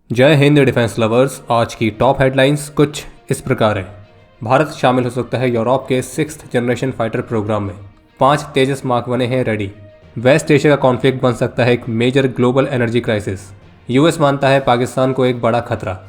जय Hind defence lovers. आज की टॉप हेडलाइंस कुछ इस प्रकार है। भारत शामिल हो सकता है यूरोप के 6th जनरेशन फाइटर प्रोग्राम में। 5 तेजस मार्क 1 है रेडी। वेस्ट एशिया का कॉन्फ्लिक्ट बन सकता है एक major global energy crisis. US मानता है पाकिस्तान को एक बड़ा खतरा।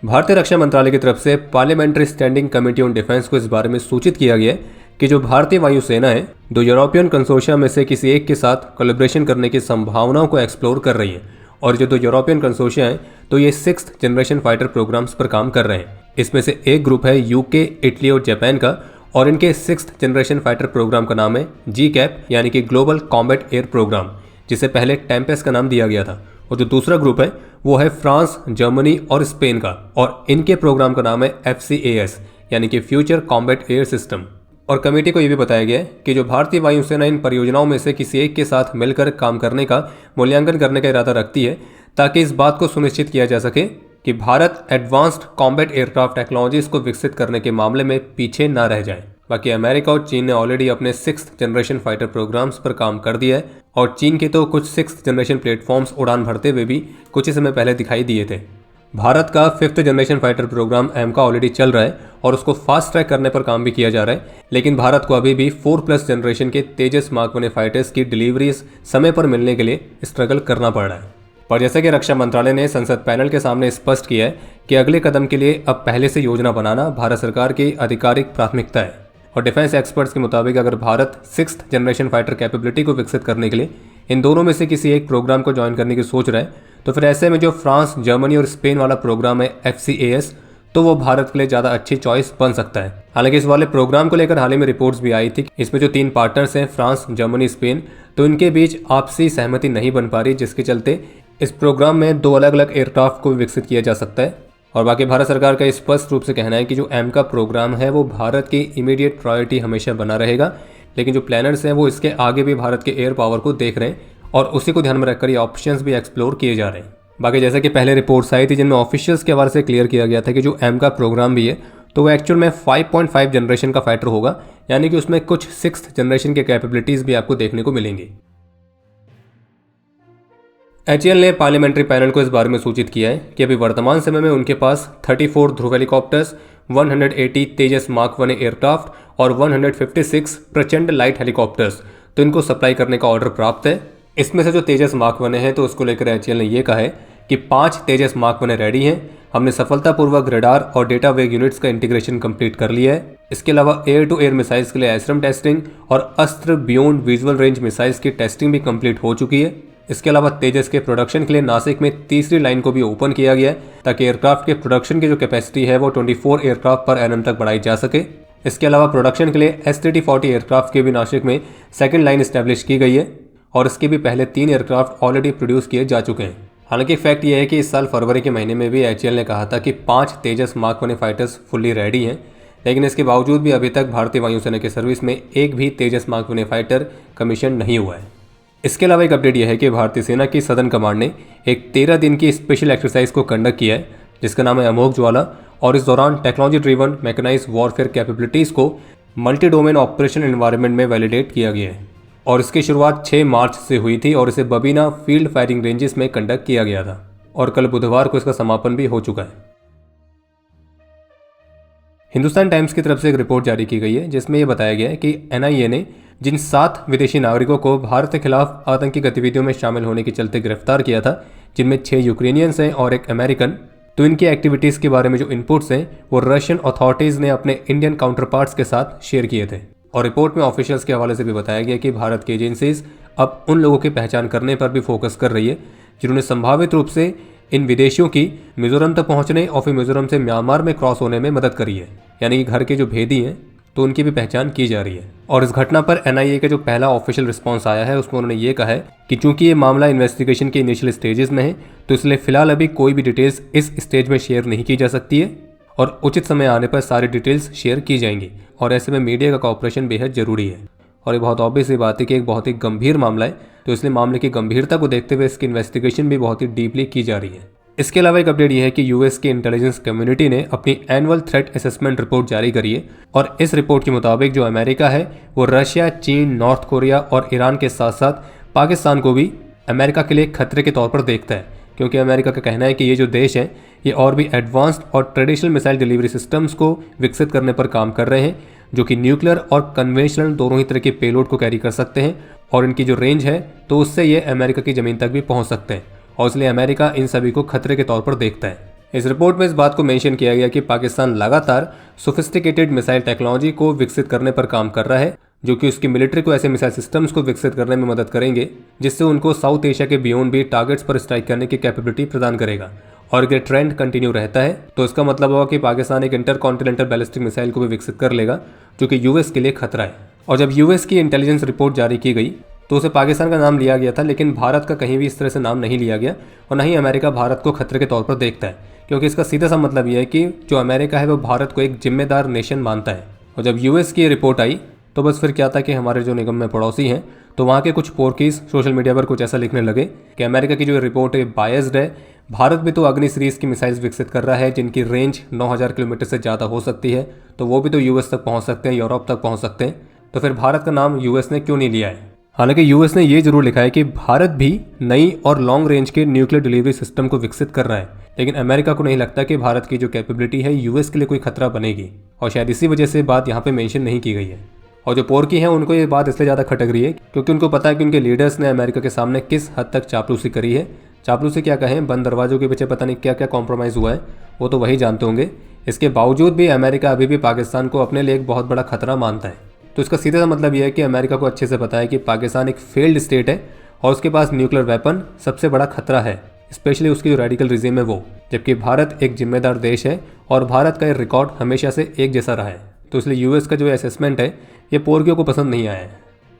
भारतीय रक्षा मंत्रालय की तरफ से parliamentary standing committee on defence को इस बारे में सूचित किया गया है कि जो भारतीय वायुसेना है दो यूरोपियन कंसोर्शिया में से किसी एक के साथ कोलैबोरेशन करने की संभावनाओं को एक्सप्लोर कर रही है। और जो दो यूरोपियन कंसोर्शिया हैं तो ये 6th जनरेशन फाइटर प्रोग्राम्स पर काम कर रहे हैं। इसमें से एक ग्रुप है यूके, इटली और जापान का, और इनके 6th जनरेशन फाइटर प्रोग्राम का नाम है GCAP यानी कि ग्लोबल कॉम्बैट एयर प्रोग्राम, जिसे पहले टेम्पेस्ट का नाम दिया गया था। और जो दूसरा ग्रुप है वो है फ्रांस, जर्मनी और स्पेन का, और इनके प्रोग्राम का नाम है FCAS यानी कि फ्यूचर कॉम्बैट एयर सिस्टम। और कमेटी को यह भी बताया गया है कि जो भारतीय वायुसेना इन परियोजनाओं में से किसी एक के साथ मिलकर काम करने का मूल्यांकन करने का इरादा रखती है, ताकि इस बात को सुनिश्चित किया जा सके कि Bharat advanced combat aircraft technologies को विकसित करने के मामले में पीछे न रह जाए। बाकी अमेरिका और चीन ने ऑलरेडी अपने 6th जनरेशन फाइटर प्रोग्राम्स पर काम कर दिया है, और चीन के तो कुछ 6th जनरेशन प्लेटफॉर्म्स उड़ान भरते हुए भी कुछ ही समय पहले दिखाई दिए थे। भारत का 5th generation fighter programme एमका already चल रहा है और उसको फास्ट ट्रैक करने पर काम भी किया जा रहा है, लेकिन भारत को अभी भी 4+ जनरेशन के तेजस मार्क 1 फाइटर्स की डिलीवरीज समय पर मिलने के लिए स्ट्रगल करना पड़ रहा है। पर जैसे कि रक्षा मंत्रालय ने संसद पैनल के सामने स्पष्ट किया है कि अगले कदम के लिए अब पहले से योजना बनाना भारत सरकार की आधिकारिक प्राथमिकता है। और डिफेंस एक्सपर्ट्स के मुताबिक अगर Bharat 6th generation fighter capability को विकसित करने के लिए इन दोनों में से किसी एक प्रोग्राम को ज्वाइन करने की सोच रहा है, तो फिर ऐसे में जो फ्रांस, जर्मनी और स्पेन वाला प्रोग्राम है FCAS, तो वो भारत के लिए ज़्यादा अच्छी चॉइस बन सकता है। हालांकि इस वाले प्रोग्राम को लेकर हाल ही में रिपोर्ट्स भी आई थी। इसमें जो 3 पार्टनर्स हैं फ्रांस, जर्मनी, स्पेन, तो इनके बीच आपसी सहमति नहीं बन पा रही, जिसके चलते इस प्रोग्राम में 2 अलग अलग एयरक्राफ्ट को भी विकसित किया जा सकता है। और बाकी भारत सरकार का स्पष्ट रूप से कहना है कि जो एमका प्रोग्राम है वो भारत की इमीडिएट प्रायोरिटी हमेशा बना रहेगा, लेकिन जो प्लानर्स हैं वो इसके आगे भी भारत के एयर पावर को देख रहे हैं और उसी को ध्यान में रखकर ये ऑप्शंस भी एक्सप्लोर किए जा रहे हैं। बाकी जैसे कि पहले रिपोर्ट्स आई थी जिनमें ऑफिशियल्स के हवाले से क्लियर किया गया था कि जो एमका प्रोग्राम भी है तो वो एक्चुअल में 5.5 जनरेशन का फाइटर होगा, यानी कि उसमें कुछ 6th जनरेशन के कैपेबिलिटीज़ भी आपको देखने को मिलेंगी। HAL ने पार्लियामेंट्री पैनल को इस बारे में सूचित किया है कि अभी वर्तमान समय में उनके पास 34 ध्रुव हेलीकॉप्टर्स, 180 तेजस मार्क 1 एयरक्राफ्ट और 156 प्रचंड लाइट हेलीकॉप्टर्स तो इनको सप्लाई करने का ऑर्डर प्राप्त है। इसमें से जो तेजस मार्क 1 है तो उसको लेकर HAL ने यह कहा है कि 5 तेजस मार्क 1 रेडी हैं। हमने सफलतापूर्वक रडार और डेटा वेग यूनिट्स का इंटीग्रेशन कंप्लीट कर लिया है। इसके अलावा एयर टू एयर मिसाइल्स के लिए एसरम टेस्टिंग और अस्त्र बियॉन्ड विजुअल रेंज मिसाइल्स की टेस्टिंग भी कंप्लीट हो चुकी है। इसके अलावा तेजस के प्रोडक्शन के लिए नासिक में तीसरी लाइन को भी ओपन किया गया है, ताकि एयरक्राफ्ट के प्रोडक्शन की जो कैपेसिटी है वो 24 एयरक्राफ्ट पर एनम तक बढ़ाई जा सके। इसके अलावा प्रोडक्शन के लिए STT-40 एयरक्राफ्ट के भी नासिक में सेकंड लाइन इस्टेब्लिश की गई है, और इसके भी पहले 3 एयरक्राफ्ट ऑलरेडी प्रोड्यूस किए जा चुके हैं। हालांकि फैक्ट यह है कि इस साल फरवरी के महीने में भी HAL ने कहा था कि 5 तेजस मार्क 1 फाइटर्स फुल्ली रेडी हैं, लेकिन इसके बावजूद भी अभी तक भारतीय वायुसेना की सर्विस में एक भी तेजस मार्क 1 फाइटर कमीशन नहीं हुआ है। इसके अलावा एक अपडेट यह है कि भारतीय सेना की सदर्न कमांड ने एक 13 दिन की स्पेशल एक्सरसाइज को कंडक्ट किया है, जिसका नाम है अमोघ ज्वाला, और इस दौरान technology driven mechanise warfare capabilities को मल्टी डोमेन ऑपरेशन एनवायरनमेंट में वैलिडेट किया गया है। और इसकी शुरुआत 6 मार्च से हुई थी और इसे बबीना फील्ड फायरिंग रेंजेस में कंडक्ट किया गया था, और कल बुधवार को इसका समापन भी हो चुका है। हिंदुस्तान टाइम्स की तरफ से एक रिपोर्ट जारी की गई है जिसमें यह बताया गया है कि NIA ने जिन 7 विदेशी नागरिकों को भारत के खिलाफ आतंकी गतिविधियों में शामिल होने के चलते गिरफ्तार किया था, जिनमें 6 यूक्रेनियंस हैं और 1 अमेरिकन, तो इनकी एक्टिविटीज़ के बारे में जो इनपुट्स हैं वो रशियन अथॉरिटीज़ ने अपने इंडियन काउंटर पार्ट्स के साथ शेयर किए थे। और रिपोर्ट में ऑफिशियल्स के हवाले से भी बताया गया कि भारत की एजेंसीज अब उन लोगों की पहचान करने पर भी फोकस कर रही है जिन्होंने संभावित रूप से इन विदेशियों की मिजोरम तक पहुंचने और फिर मिजोरम से म्यांमार में क्रॉस होने में मदद करी है, यानी कि घर के जो भेदी हैं तो उनकी भी पहचान की जा रही है। और इस घटना पर NIA का जो पहला ऑफिशियल रिस्पांस आया है उसमें उन्होंने ये कहा है कि चूंकि ये मामला इन्वेस्टिगेशन के इनिशियल स्टेजेस में है तो इसलिए फिलहाल अभी कोई भी डिटेल्स इस स्टेज में शेयर नहीं की जा सकती है, और उचित समय आने पर सारी डिटेल्स शेयर की जाएंगी। और ऐसे में मीडिया का कॉपरेशन बेहद जरूरी है। और ये बहुत ऑब्वियस बात है कि एक बहुत ही गंभीर मामला है, तो इसलिए मामले की गंभीरता को देखते हुए इसकी इन्वेस्टिगेशन भी बहुत ही डीपली की जा रही है। इसके अलावा एक अपडेट ये है कि यूएस की इंटेलिजेंस कम्युनिटी ने अपनी एनुअल थ्रेट असेसमेंट रिपोर्ट जारी करी है और इस रिपोर्ट के मुताबिक जो अमेरिका है वो रशिया, चीन, नॉर्थ कोरिया और ईरान के साथ साथ पाकिस्तान को भी अमेरिका के लिए खतरे के तौर पर देखता है, क्योंकि अमेरिका का कहना है कि ये जो देश हैं ये और भी एडवांस्ड और ट्रेडिशनल मिसाइल डिलीवरी सिस्टम्स को विकसित करने पर काम कर रहे हैं, जो कि न्यूक्लियर और कन्वेंशनल दोनों ही तरह के पेलोड को कैरी कर सकते हैं और इनकी जो रेंज है तो उससे ये अमेरिका की ज़मीन तक भी पहुंच सकते हैं और इसलिए अमेरिका इन सभी को खतरे के तौर पर देखता है। इस रिपोर्ट में इस बात को मेंशन किया गया कि पाकिस्तान लगातार सोफिस्टिकेटेड मिसाइल टेक्नोलॉजी को विकसित करने पर काम कर रहा है, जो कि उसकी मिलिट्री को ऐसे मिसाइल सिस्टम्स को विकसित करने में मदद करेंगे जिससे उनको साउथ एशिया के बियॉन्ड भी टारगेट्स पर स्ट्राइक करने की कैपेबिलिटी प्रदान करेगा। और अगर ट्रेंड कंटिन्यू रहता है तो इसका मतलब होगा कि पाकिस्तान एक इंटरकॉन्टिनेंटल बैलिस्टिक मिसाइल को भी विकसित कर लेगा, जो कि यूएस के लिए खतरा है। और जब यूएस की इंटेलिजेंस रिपोर्ट जारी की गई तो उसे पाकिस्तान का नाम लिया गया था, लेकिन भारत का कहीं भी इस तरह से नाम नहीं लिया गया और न ही अमेरिका भारत को खतरे के तौर पर देखता है, क्योंकि इसका सीधा सा मतलब यह है कि जो अमेरिका है वो भारत को एक जिम्मेदार नेशन मानता है। और जब यूएस की रिपोर्ट आई तो बस फिर क्या था कि हमारे जो निगम में पड़ोसी हैं तो वहाँ के कुछ पोर्कीज सोशल मीडिया पर कुछ ऐसा लिखने लगे कि अमेरिका की जो रिपोर्ट है बायस्ड है, भारत भी तो अग्नि सीरीज़ की मिसाइल्स विकसित कर रहा है जिनकी रेंज 9000 किलोमीटर से ज़्यादा हो सकती है, तो वो भी तो यूएस तक पहुँच सकते हैं, यूरोप तक पहुँच सकते हैं, तो फिर भारत का नाम यूएस ने क्यों नहीं लिया है। हालांकि यूएस ने ये जरूर लिखा है कि भारत भी नई और लॉन्ग रेंज के न्यूक्लियर डिलीवरी सिस्टम को विकसित कर रहा है, लेकिन अमेरिका को नहीं लगता कि भारत की जो कैपेबिलिटी है यूएस के लिए कोई खतरा बनेगी और शायद इसी वजह से बात यहाँ पे मेंशन नहीं की गई है। और जो पोर्की हैं उनको ये बात इसलिए ज़्यादा खटक रही है क्योंकि उनको पता है कि उनके लीडर्स ने अमेरिका के सामने किस हद तक चापलूसी करी है। चापलूसी क्या कहें, बंद दरवाजों के पीछे पता नहीं क्या क्या कॉम्प्रोमाइज़ हुआ है, वो तो वही जानते होंगे। इसके बावजूद भी अमेरिका अभी भी पाकिस्तान को अपने लिए एक बहुत बड़ा खतरा मानता है। तो इसका सीधा सा मतलब यह है कि अमेरिका को अच्छे से पता है कि पाकिस्तान एक फेल्ड स्टेट है और उसके पास न्यूक्लियर वेपन सबसे बड़ा खतरा है, स्पेशली उसकी जो रेडिकल रिजीम है वो, जबकि भारत एक जिम्मेदार देश है और भारत का रिकॉर्ड हमेशा से एक जैसा रहा है। तो इसलिए यूएस का जो असेसमेंट है ये पोर्कियों को पसंद नहीं आया है।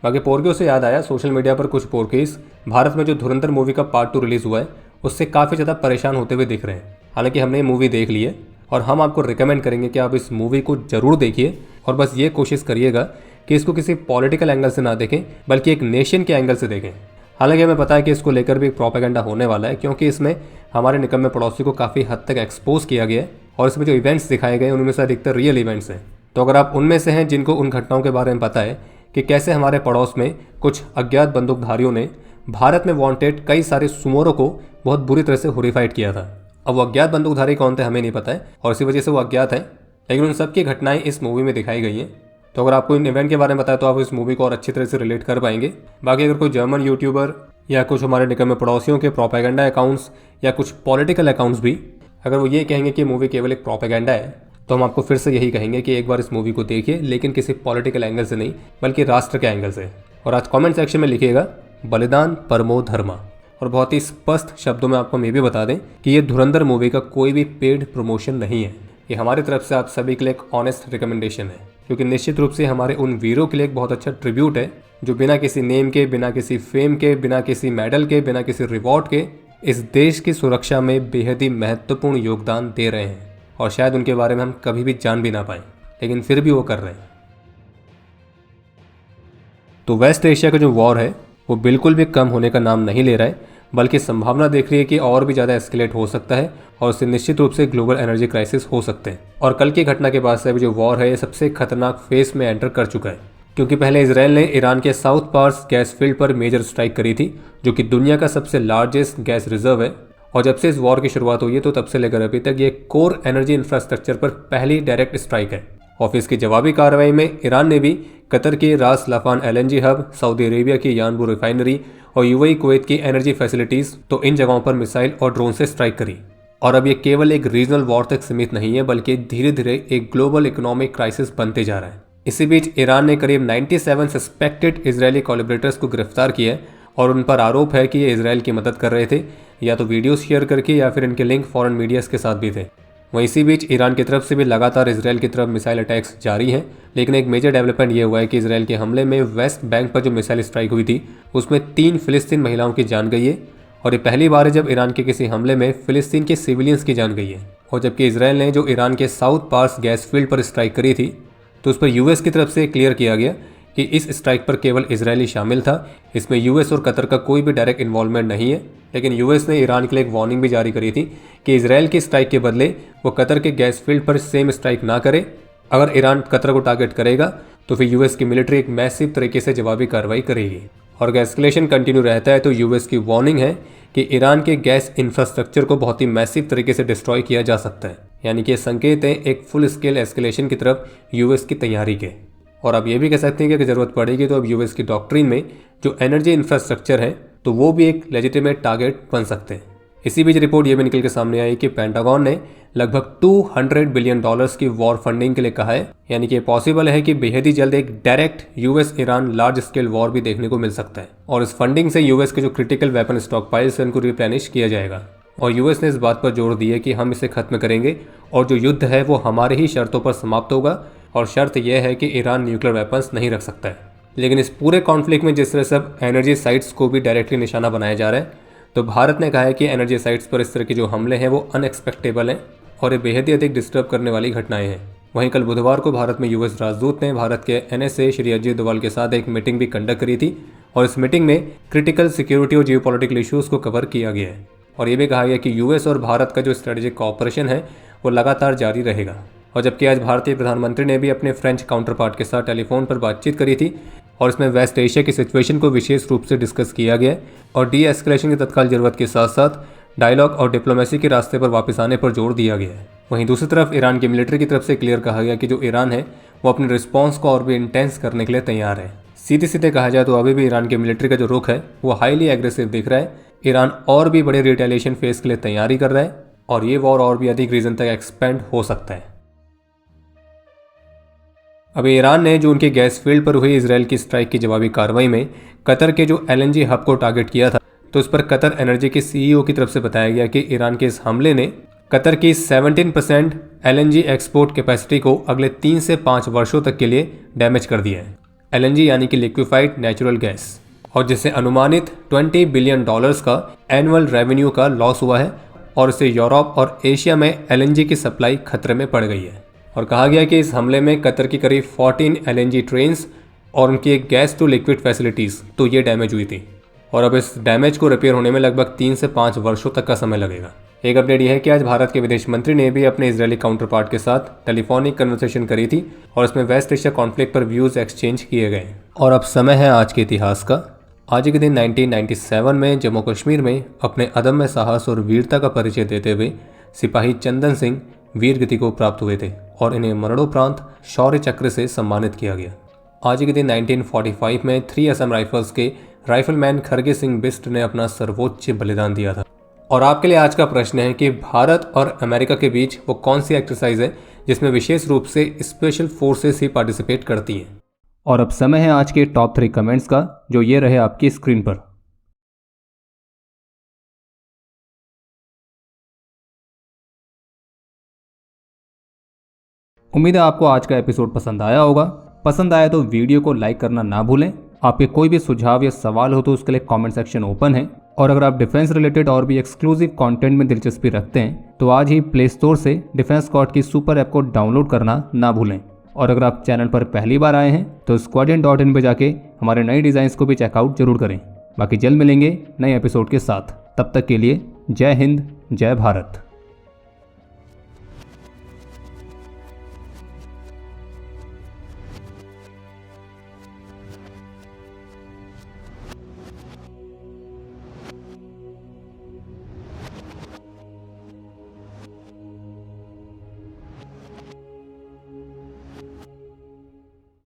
बाकी पोर्कियों से याद आया, सोशल मीडिया पर कुछ पोर्कीज भारत में जो धुरंधर मूवी का पार्ट 2 रिलीज़ हुआ है उससे काफ़ी ज़्यादा परेशान होते हुए दिख रहे हैं। हालांकि हमने ये मूवी देख ली है और हम आपको रिकमेंड करेंगे कि आप इस मूवी को ज़रूर देखिए और बस ये कोशिश करिएगा कि इसको किसी पॉलिटिकल एंगल से ना देखें बल्कि एक नेशन के एंगल से देखें। हालांकि हमें पता है कि इसको लेकर भी एक प्रोपेगेंडा होने वाला है, क्योंकि इसमें हमारे निकम में पड़ोसी को काफ़ी हद तक एक्सपोज किया गया है और इसमें जो इवेंट्स दिखाए गए उनमें से अधिकतर रियल इवेंट्स हैं। तो अगर आप उनमें से हैं जिनको उन घटनाओं के बारे में पता है कि कैसे हमारे पड़ोस में कुछ अज्ञात बंदूकधारियों ने भारत में वांटेड कई सारे सुमोरों को बहुत बुरी तरह से होरिफाइड किया था। अब वो अज्ञात बंदूकधारी कौन थे हमें नहीं पता है और इसी वजह से वो अज्ञात है, लेकिन उन सब की घटनाएं इस मूवी में दिखाई गई हैं। तो अगर आपको इन इवेंट के बारे में पता है तो आप इस मूवी को और अच्छी तरह से रिलेट कर पाएंगे। बाकी अगर कोई जर्मन यूट्यूबर या कुछ हमारे निकम में पड़ोसियों के प्रोपेगेंडा अकाउंट्स या कुछ पॉलिटिकल अकाउंट्स भी अगर वो ये कहेंगे कि मूवी केवल एक प्रोपेगेंडा है, तो हम आपको फिर से यही कहेंगे कि एक बार इस मूवी को देखिए, लेकिन किसी पॉलिटिकल एंगल से नहीं बल्कि राष्ट्र के एंगल से। और आज कमेंट सेक्शन में लिखिएगा बलिदान परमो धर्मा। और बहुत ही स्पष्ट शब्दों में आपको हम ये भी बता दें कि ये धुरंधर मूवी का कोई भी पेड प्रमोशन नहीं है, ये हमारी तरफ से आप सभी के लिए एक ऑनेस्ट रिकमेंडेशन है, क्योंकि निश्चित रूप से हमारे उन वीरों के लिए एक बहुत अच्छा ट्रिब्यूट है जो बिना किसी नेम के, बिना किसी फेम के, बिना किसी मेडल के, बिना किसी रिवॉर्ड के इस देश की सुरक्षा में बेहद ही महत्वपूर्ण योगदान दे रहे हैं और शायद उनके बारे में हम कभी भी जान भी ना पाएं, लेकिन फिर भी वो कर रहे हैं। तो वेस्ट एशिया का जो वॉर है वो बिल्कुल भी कम होने का नाम नहीं ले रहा है, बल्कि संभावना देख रही है कि और भी ज़्यादा एस्केलेट हो सकता है और उससे निश्चित रूप से ग्लोबल एनर्जी क्राइसिस हो सकते हैं। और कल की घटना के बाद से अभी जो वॉर है ये सबसे खतरनाक फेज में एंटर कर चुका है, क्योंकि पहले इसराइल ने ईरान के साउथ पार्स गैस फील्ड पर मेजर स्ट्राइक करी थी, जो कि दुनिया का सबसे लार्जेस्ट गैस रिजर्व है। और जब से इस वॉर की शुरुआत हुई है तो तब से लेकर अभी तक ये कोर एनर्जी इंफ्रास्ट्रक्चर पर पहली डायरेक्ट स्ट्राइक है। और इसकी जवाबी कार्रवाई में ईरान ने भी कतर के रास लाफान LNG हब, सऊदी अरेबिया की यानबू रिफाइनरी और यूएई कुवैत की एनर्जी फैसिलिटीज़, तो इन जगहों पर मिसाइल और ड्रोन से स्ट्राइक करी। और अब ये केवल एक रीजनल वॉर तक सीमित नहीं है, बल्कि धीरे धीरे एक ग्लोबल इकोनॉमिक क्राइसिस बनते जा रहा है। इसी बीच ईरान ने करीब 97 सस्पेक्टेड इजरायली कोलैबोरेटर्स को गिरफ्तार किया है और उन पर आरोप है कि ये इसराइल की मदद कर रहे थे, या तो वीडियोस शेयर करके या फिर इनके लिंक फॉरेन मीडियाज के साथ भी थे। वहीं इसी बीच ईरान की तरफ से भी लगातार इसराइल की तरफ मिसाइल अटैक्स जारी हैं, लेकिन एक मेजर डेवलपमेंट ये हुआ है कि इसराइल के हमले में वेस्ट बैंक पर जो मिसाइल स्ट्राइक हुई थी उसमें 3 फिलिस्तीन महिलाओं की जान गई है। और ये पहली बार है जब ईरान के किसी हमले में फिलिस्तीन के सिविलियंस की जान गई है। और जबकि इसराइल ने जो ईरान के साउथ पार्स गैस फील्ड पर स्ट्राइक करी थी तो उस पर यूएस की तरफ से क्लियर किया गया कि इस स्ट्राइक पर केवल इजरायली शामिल था, इसमें यूएस और कतर का कोई भी डायरेक्ट इन्वॉल्वमेंट नहीं है। लेकिन यूएस ने ईरान के लिए एक वार्निंग भी जारी करी थी कि इजरायल की स्ट्राइक के बदले वो कतर के गैस फील्ड पर सेम स्ट्राइक ना करे। अगर ईरान कतर को टारगेट करेगा तो फिर यूएस की मिलिट्री एक मैसिव तरीके से जवाबी कार्रवाई करेगी। और अगर एस्केलेशन कंटिन्यू रहता है तो यूएस की वार्निंग है कि ईरान के गैस इंफ्रास्ट्रक्चर को बहुत ही मैसिव तरीके से डिस्ट्रॉय किया जा सकता है। यानी कि संकेत है एक फुल स्केल एस्केलेशन की तरफ यूएस की तैयारी के। और आप ये भी कह सकते हैं कि अगर ज़रूरत पड़ेगी तो अब यूएस की डॉक्ट्रिन में जो एनर्जी इंफ्रास्ट्रक्चर है तो वो भी एक लेजिटिमेट टारगेट बन सकते हैं। इसी बीच रिपोर्ट ये भी निकल के सामने आई कि पेंटागन ने लगभग $200 बिलियन की वॉर फंडिंग के लिए कहा है। यानी कि पॉसिबल है कि बेहद ही जल्द एक direct US Iran large scale war भी देखने को मिल सकता है। और इस फंडिंग से यूएस के जो क्रिटिकल वेपन स्टॉक पाइल्स हैं उनको रिप्लेनिश किया जाएगा। और यूएस ने इस बात पर जोर दिया कि हम इसे खत्म करेंगे और जो युद्ध है वो हमारे ही शर्तों पर समाप्त होगा। और शर्त यह है कि ईरान न्यूक्लियर वेपन्स नहीं रख सकता है। लेकिन इस पूरे कॉन्फ्लिक्ट में जिस तरह सब एनर्जी साइट्स को भी डायरेक्टली निशाना बनाया जा रहा है, तो भारत ने कहा है कि एनर्जी साइट्स पर इस तरह के जो हमले हैं वो अनएक्सपेक्टेबल हैं और ये बेहद ही अधिक डिस्टर्ब करने वाली घटनाएं हैं। वहीं कल बुधवार को भारत में यूएस राजदूत ने भारत के एनएसए श्री अजय डोवाल के साथ एक मीटिंग भी कंडक्ट करी थी। और इस मीटिंग में क्रिटिकल सिक्योरिटी और जियोपॉलिटिकल इश्यूज़ को कवर किया गया है। और ये भी कहा गया कि यूएस और भारत का जो स्ट्रेटेजिक कॉपरेशन है वो लगातार जारी रहेगा। और जबकि आज भारतीय प्रधानमंत्री ने भी अपने फ्रेंच काउंटर पार्ट के साथ टेलीफोन पर बातचीत करी थी और इसमें वेस्ट एशिया की सिचुएशन को विशेष रूप से डिस्कस किया गया और डी एस्केलेशन की तत्काल जरूरत के साथ साथ डायलॉग और डिप्लोमेसी के रास्ते पर वापस आने पर जोर दिया गया है। वहीं दूसरी तरफ ईरान की मिलिट्री की तरफ से क्लियर कहा गया कि जो ईरान है वो अपने रिस्पॉन्स को और भी इंटेंस करने के लिए तैयार है। सीधे सीधे कहा जाए तो अभी भी ईरान की मिलिट्री का जो रुख है वो हाईली एग्रेसिव दिख रहा है। ईरान और भी बड़े रिटेलिएशन फेस के लिए तैयारी कर रहा है और ये वॉर और भी अधिक रीजन तक एक्सपेंड हो सकता है। अभी ईरान ने जो उनके गैस फील्ड पर हुई इजरायल की स्ट्राइक की जवाबी कार्रवाई में कतर के जो एलएनजी हब को टारगेट किया था, तो उस पर कतर एनर्जी के सीईओ की तरफ से बताया गया कि ईरान के इस हमले ने कतर की 17% एलएनजी एक्सपोर्ट कैपेसिटी को अगले 3 से 5 वर्षों तक के लिए डैमेज कर दिया है। एलएनजी यानी कि लिक्विफाइड नेचुरल गैस, और जिससे अनुमानित $20 बिलियन का एनुअल रेवेन्यू का लॉस हुआ है और इससे यूरोप और एशिया में एलएनजी की सप्लाई खतरे में पड़ गई है। और कहा गया कि इस हमले में कतर की करीब 14 एलएनजी ट्रेन्स और उनकी एक गैस टू लिक्विड फैसिलिटीज़ तो ये डैमेज हुई थी और अब इस डैमेज को रिपेयर होने में लगभग 3 से 5 वर्षों तक का समय लगेगा। एक अपडेट यह है कि आज भारत के विदेश मंत्री ने भी अपने इजरायली काउंटर पार्ट के साथ टेलीफोनिक कन्वर्सेशन करी थी और इसमें वेस्ट एशिया कॉन्फ्लिक्ट पर व्यूज़ एक्सचेंज किए गए। और अब समय है आज के इतिहास का। आज के दिन 1997 में जम्मू कश्मीर में अपने अदम्य साहस और वीरता का परिचय देते हुए सिपाही चंदन सिंह वीर गति को प्राप्त हुए थे और इन्हें मरणोपरांत शौर्य चक्र से सम्मानित किया गया। आज के दिन 1945 में 3 असम राइफल्स के राइफलमैन खरगे सिंह बिस्ट ने अपना सर्वोच्च बलिदान दिया था। और आपके लिए आज का प्रश्न है कि भारत और अमेरिका के बीच वो कौन सी एक्सरसाइज है जिसमें विशेष रूप से स्पेशल फोर्सेस ही पार्टिसिपेट करती हैं। और अब समय है आज के टॉप 3 कमेंट्स का, जो ये रहे आपकी स्क्रीन पर। उम्मीद है आपको आज का एपिसोड पसंद आया होगा। पसंद आया तो वीडियो को लाइक करना ना भूलें। आपके कोई भी सुझाव या सवाल हो तो उसके लिए कमेंट सेक्शन ओपन है। और अगर आप डिफेंस रिलेटेड और भी एक्सक्लूसिव कंटेंट में दिलचस्पी रखते हैं तो आज ही प्ले स्टोर से डिफेंस स्क्वाड की सुपर ऐप को डाउनलोड करना ना भूलें। और अगर आप चैनल पर पहली बार आए हैं तो squadron.in पे जाके हमारे नए डिज़ाइंस को भी चेकआउट जरूर करें। बाकी जल्द मिलेंगे नए एपिसोड के साथ। तब तक के लिए जय हिंद, जय भारत।